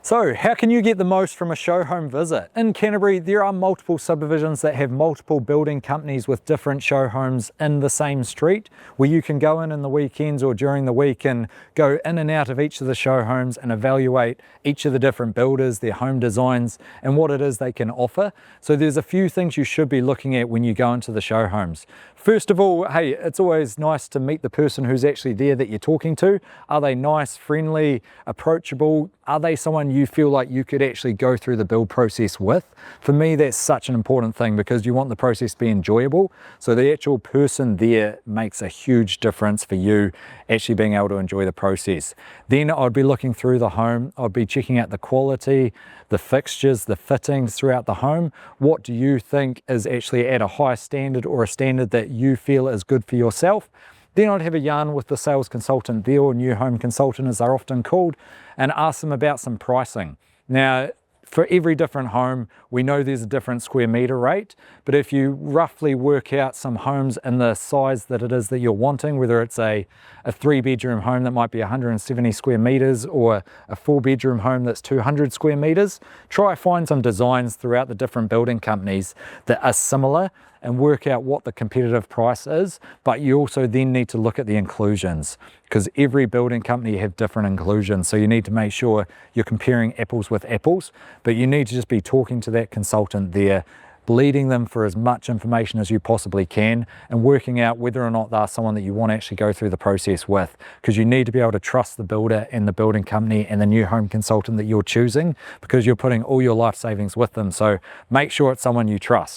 So how can you get the most from a show home visit? In Canterbury, there are multiple subdivisions that have multiple building companies with different show homes in the same street, where you can go in the weekends or during the week and go in and out of each of the show homes and evaluate each of the different builders, their home designs, and what it is they can offer. So there's a few things you should be looking at when you go into the show homes. First of all, hey, it's always nice to meet the person who's actually there that you're talking to. Are they nice, friendly, approachable? Are they someone you feel like you could actually go through the build process with? For me, that's such an important thing because you want the process to be enjoyable. So the actual person there makes a huge difference for you actually being able to enjoy the process. Then I'd be looking through the home. I'd be checking out the quality, the fixtures, the fittings throughout the home. What do you think is actually at a high standard or a standard that you feel is good for yourself? Then I'd have a yarn with the sales consultant there, or new home consultant as they're often called, and ask them about some pricing. Now, for every different home, we know there's a different square metre rate, but if you roughly work out some homes in the size that it is that you're wanting, whether it's a 3-bedroom home that might be 170 square metres or a 4-bedroom home that's 200 square metres, try find some designs throughout the different building companies that are similar and work out what the competitive price is. But you also then need to look at the inclusions, because every building company have different inclusions. So you need to make sure you're comparing apples with apples, but you need to just be talking to that consultant there, bleeding them for as much information as you possibly can and working out whether or not they're someone that you want to actually go through the process with, because you need to be able to trust the builder and the building company and the new home consultant that you're choosing, because you're putting all your life savings with them. So make sure it's someone you trust.